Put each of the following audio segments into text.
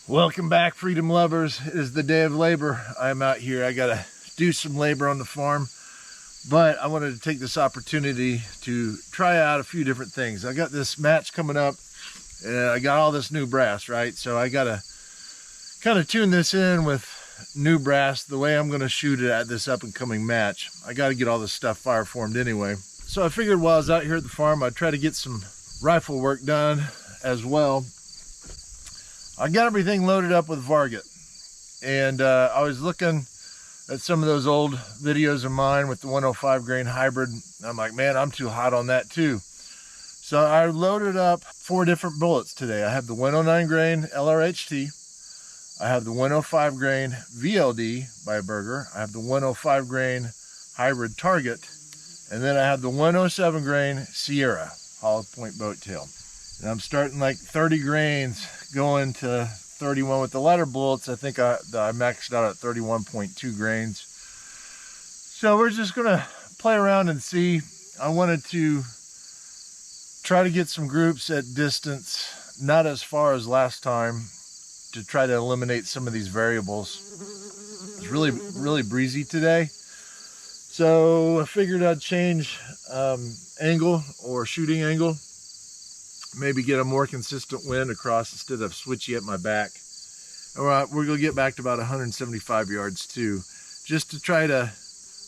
Welcome back, freedom lovers. It is the day of labor. I'm out here. I gotta do some labor on the farm, but I wanted to take this opportunity to try out a few different things. I got this match coming up and I got all this new brass, right? So I gotta kind of tune this in with new brass the way I'm gonna shoot it at this up and coming match. I gotta get all this stuff fire formed anyway. So I figured while I was out here at the farm, I'd try to get some rifle work done as well. I got everything loaded up with Varget, and I was looking at some of those old videos of mine with the 105 grain hybrid. I'm like, man, I'm too hot on that too. So I loaded up 4 different bullets today. I have the 109 grain LRHT, I have the 105 grain VLD by Berger, I have the 105 grain hybrid Target, and then I have the 107 grain Sierra hollow point boat tail. And I'm starting like 30 grains going to 31 with the lighter bullets. I think I maxed out at 31.2 grains. So we're just gonna play around and see. I wanted to try to get some groups at distance, not as far as last time, to try to eliminate some of these variables. It's really breezy today. So I figured I'd change angle or shooting angle. Maybe get a more consistent wind across instead of switchy at my back. All right, we're gonna get back to about 175 yards too, just to try to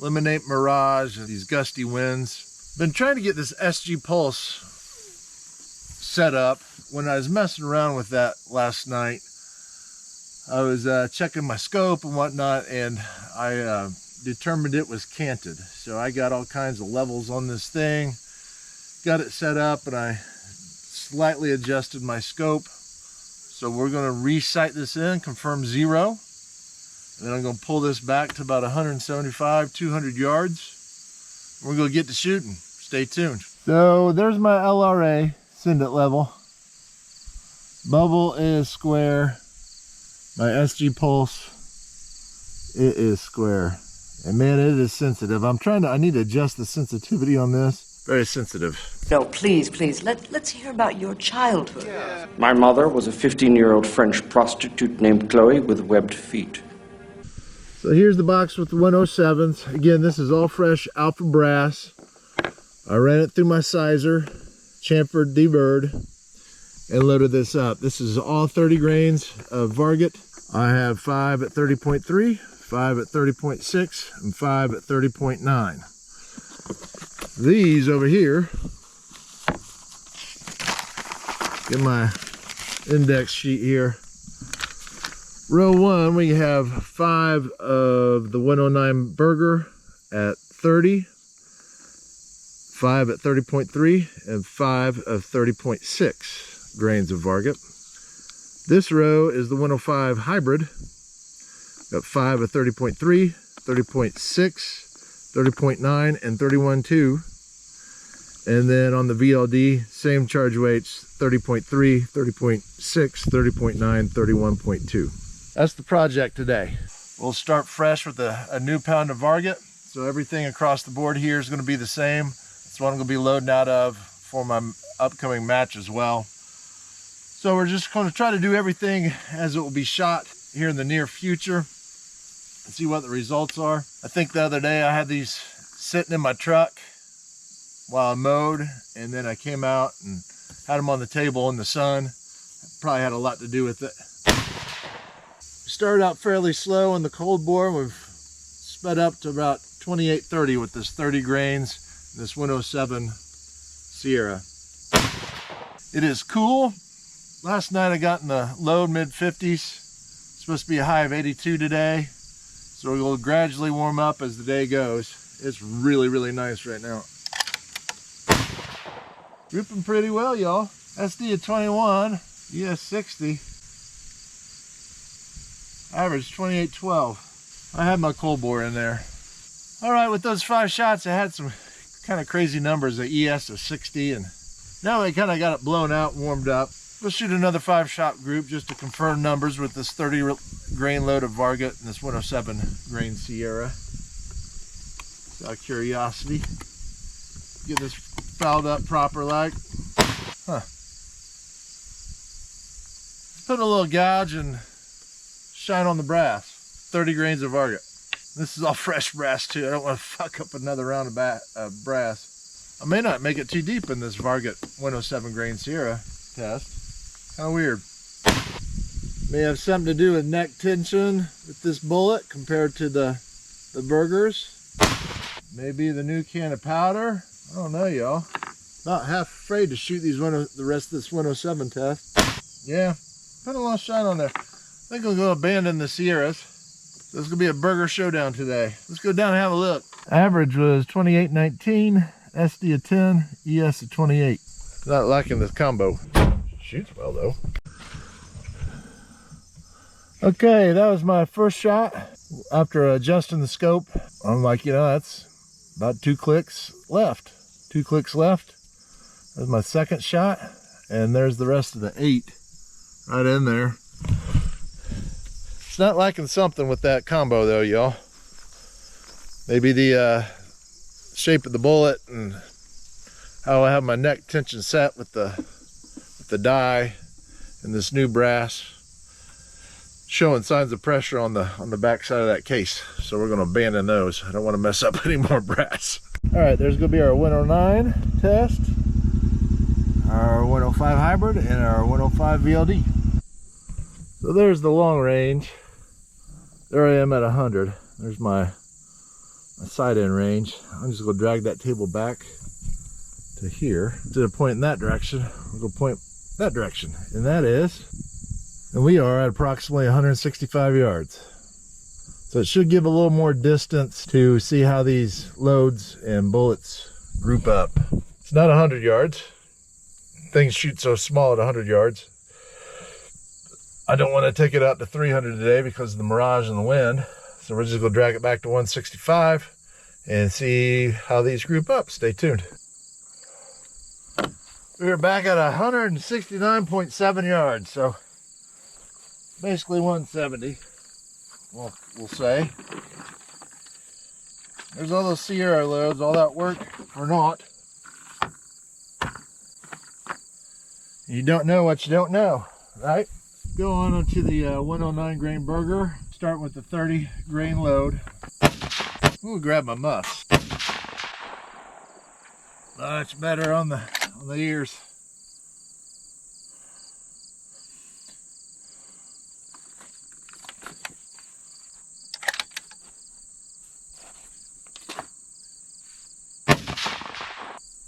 eliminate mirage and these gusty winds. Been trying to get this SG Pulse set up. When I was messing around with that last night, I was checking my scope and whatnot, and I determined it was canted. So I got all kinds of levels on this thing, got it set up, and I slightly adjusted my scope. So we're going to re-sight this in, confirm 0, and then I'm going to pull this back to about 175, 200 yards. We're going to get to shooting. Stay tuned. So there's my LRA send it level. Bubble is square. My SG Pulse, it is square. And man, it is sensitive. I need to adjust the sensitivity on this. Very sensitive. No, please, let's hear about your childhood. Yeah. My mother was a 15-year-old French prostitute named Chloe with webbed feet. So here's the box with the 107s. Again, this is all fresh alpha brass. I ran it through my sizer, chamfered, deburred, and loaded this up. This is all 30 grains of Varget. I have 5 at 30.3, 5 at 30.6, and 5 at 30.9. These over here, get my index sheet here. Row 1, we have 5 of the 109 Berger at 30, 5 at 30.3, and 5 of 30.6 grains of Varget. This row is the 105 hybrid. Got 5 at 30.3, 30.6, 30.9, and 31.2. And then on the VLD, same charge weights, 30.3, 30.6, 30.9, 31.2. That's the project today. We'll start fresh with a new pound of Varget. So everything across the board here is going to be the same. That's what I'm going to be loading out of for my upcoming match as well. So we're just going to try to do everything as it will be shot here in the near future and see what the results are. I think the other day I had these sitting in my truck while I mowed, and then I came out and had them on the table in the sun. Probably had a lot to do with it. We started out fairly slow in the cold bore. We've sped up to about 28-30 with this 30 grains, this 107 Sierra. It is cool. Last night I got in the low mid-50s. It's supposed to be a high of 82 today. So we'll gradually warm up as the day goes. It's really nice right now. Gripping pretty well, y'all. SD at 21, ES 60. Average 28.12. I had my cold bore in there. All right, with those 5 shots, I had some kind of crazy numbers, the ES of 60, and now I kind of got it blown out and warmed up. We'll shoot another 5-shot group just to confirm numbers with this 30 grain load of Varget and this 107 grain Sierra. Out of curiosity. Get this fouled up proper like. Huh. put a little gouge and shine on the brass. 30 grains of Varget. This is all fresh brass too. I don't want to fuck up another round of brass. I may not make it too deep in this Varget 107 grain Sierra test. Kind of weird. May have something to do with neck tension with this bullet compared to the burgers. Maybe the new can of powder. I don't know, y'all. Not half afraid to shoot these the rest of this 107 test. Yeah, put a little shine on there. I think I'll go abandon the Sierras. So it's gonna be a burger showdown today. Let's go down and have a look. Average was 28.19, SD a 10, ES a 28. Not liking this combo. Shoots well though. Okay, that was my first shot. After adjusting the scope, I'm like, you know, that's about 2 clicks left. 2 clicks left. That's my second shot. And there's the rest of the 8 right in there. It's not liking something with that combo though, y'all. Maybe the shape of the bullet and how I have my neck tension set with the die and this new brass showing signs of pressure on the back side of that case. So we're going to abandon those. I don't want to mess up any more brass. All right, there's going to be our 109 test, our 105 hybrid, and our 105 VLD. So there's the long range. There I am at 100. There's my side end range. I'm just going to drag that table back to here. Instead of pointing that direction, we're going to point that direction. And that is, and we are at approximately 165 yards. So it should give a little more distance to see how these loads and bullets group up. It's not 100 yards. Things shoot so small at 100 yards. I don't want to take it out to 300 today because of the mirage and the wind. So we're just going to drag it back to 165 and see how these group up. Stay tuned. We're back at 169.7 yards. So basically 170, we'll say. There's all those Sierra loads, all that work for naught. You don't know what you don't know, right? Go on to the 109 grain burger. Start with the 30 grain load. Ooh, grab my muffs. Much better on the ears.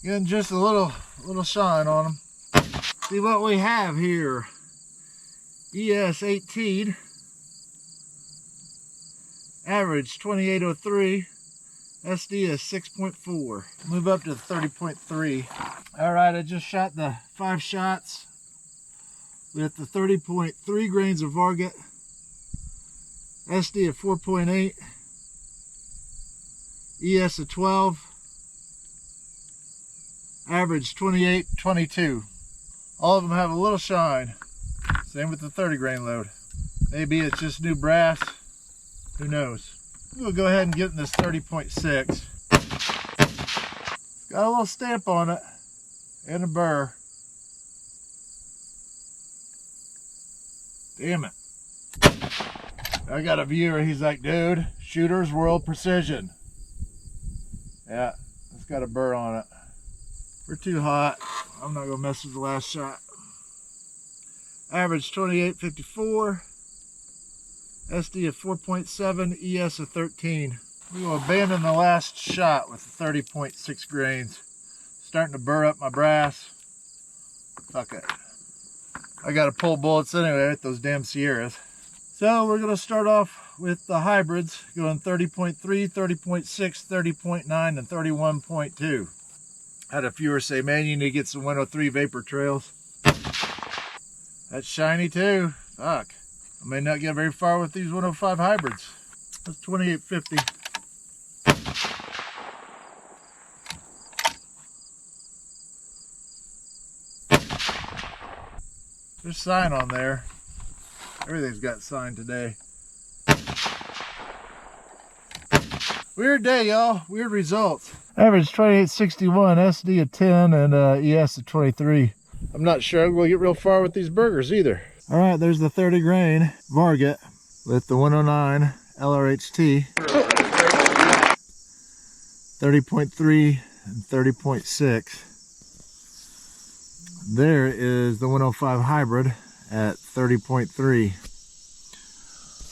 Getting just a little shine on them. See what we have here. ES 18. Average 2803. SD is 6.4. Move up to 30.3. Alright, I just shot the 5 shots with the 30.3 grains of Varget. SD at 4.8. ES at 12. Average 28.22. All of them have a little shine. Same with the 30 grain load. Maybe it's just new brass. Who knows? We'll go ahead and get in this 30.6. Got a little stamp on it and a burr. Damn it. I got a viewer, he's like, dude, Shooter's World Precision. Yeah, it's got a burr on it. We're too hot. I'm not gonna mess with the last shot. Average 28.54. SD of 4.7, ES of 13. We will abandon the last shot with the 30.6 grains. Starting to burr up my brass. Fuck it. I gotta pull bullets anyway with those damn Sierras. So we're gonna start off with the hybrids, going 30.3, 30.6, 30.9, and 31.2. Had a viewer say, man, you need to get some 103 vapor trails. That's shiny too. Fuck. I may not get very far with these 105 hybrids. That's 2850. There's sign on there. Everything's got sign today. Weird day, y'all. Weird results. Average 2861, SD of 10, and ES of 23. I'm not sure I'm going to get real far with these burgers either. All right, there's the 30 grain Varget with the 109 LRHT, 30.3 and 30.6. There is the 105 hybrid at 30.3.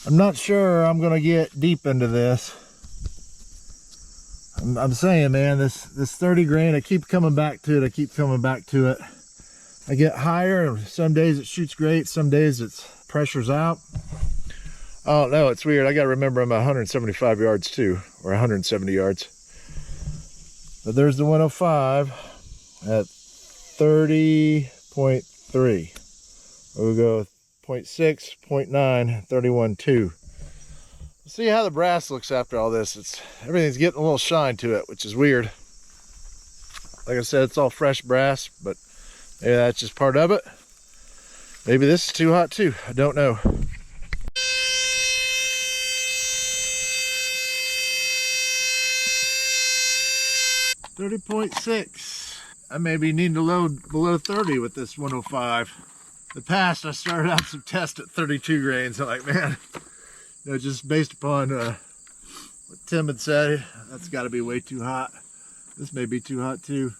I'm not sure I'm gonna get deep into this. I'm saying, man, this 30 grain, I keep coming back to it. I get higher, some days it shoots great, some days it's pressure's out. I don't know, it's weird. I gotta remember I'm at 175 yards too, or 170 yards. But there's the 105 at 30.3. We'll go 0.6, 0.9, 31.2. See how the brass looks after all this. Everything's getting a little shine to it, which is weird. Like I said, it's all fresh brass, but maybe that's just part of it. Maybe this is too hot too. I don't know. .6. I may be needing to load below 30 with this 105. In the past, I started out some tests at 32 grains. I'm like, man, you know, just based upon what Tim had said, that's got to be way too hot. This may be too hot too.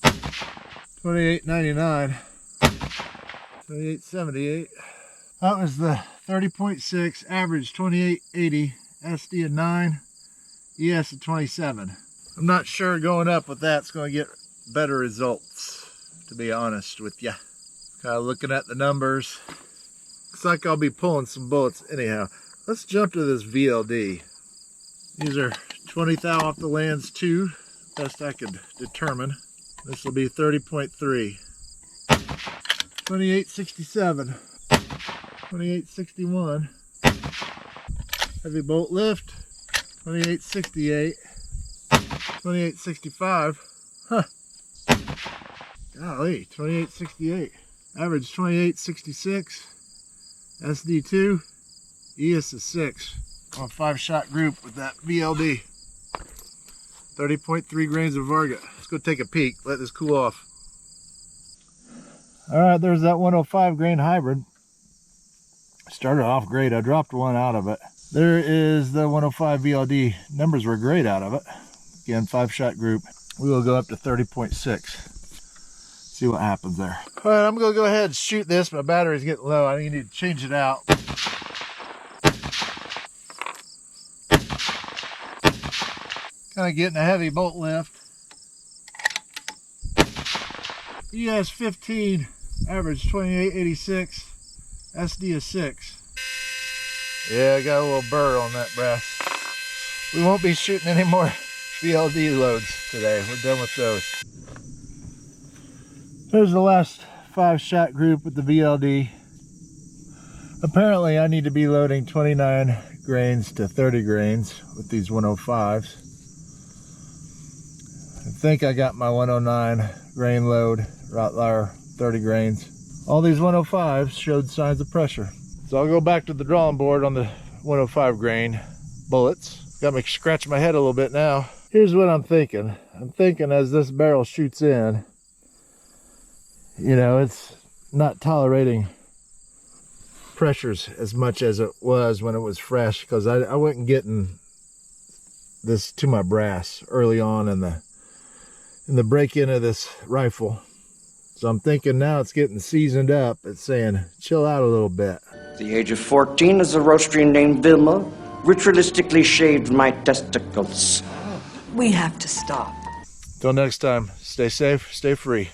28.99, 28.78. That was the 30.6, average 28.80, SD at 9, ES at 27. I'm not sure going up with that's going to get better results, to be honest with you. Kind of looking at the numbers. Looks like I'll be pulling some bullets anyhow. Let's jump to this VLD. These are 20 thou off the lands 2, best I could determine. This will be 30.3. 28.67. 28.61. Heavy bolt lift. 28.68. 28.65. Huh. Golly, 28.68. Average 28.66. SD2. ES is 6. On a 5-shot group with that VLD. 30.3 grains of Varget. Let's go take a peek. Let this cool off. All right, there's that 105 grain hybrid. Started off great. I dropped one out of it. There is the 105 VLD. Numbers were great out of it. Again, 5-shot group. We will go up to 30.6. See what happens there. All right, I'm gonna go ahead and shoot this. My battery's getting low. I need to change it out. Kind of getting a heavy bolt lift. ES 15, average 28.86, SD is 6. Yeah, I got a little burr on that brass. We won't be shooting any more VLD loads today. We're done with those. There's the last 5-shot group with the VLD. Apparently I need to be loading 29 grains to 30 grains with these 105s. I think I got my 109 grain load, Rottweiler 30 grains. All these 105s showed signs of pressure. So I'll go back to the drawing board on the 105 grain bullets. Got me scratching my head a little bit now. Here's what I'm thinking. I'm thinking as this barrel shoots in, you know, it's not tolerating pressures as much as it was when it was fresh, because I wasn't getting this to my brass early on in the break-in of this rifle. So I'm thinking now it's getting seasoned up. It's saying, chill out a little bit. At the age of 14, as a roastery named Vilma ritualistically shaved my testicles. We have to stop. Till next time, stay safe, stay free.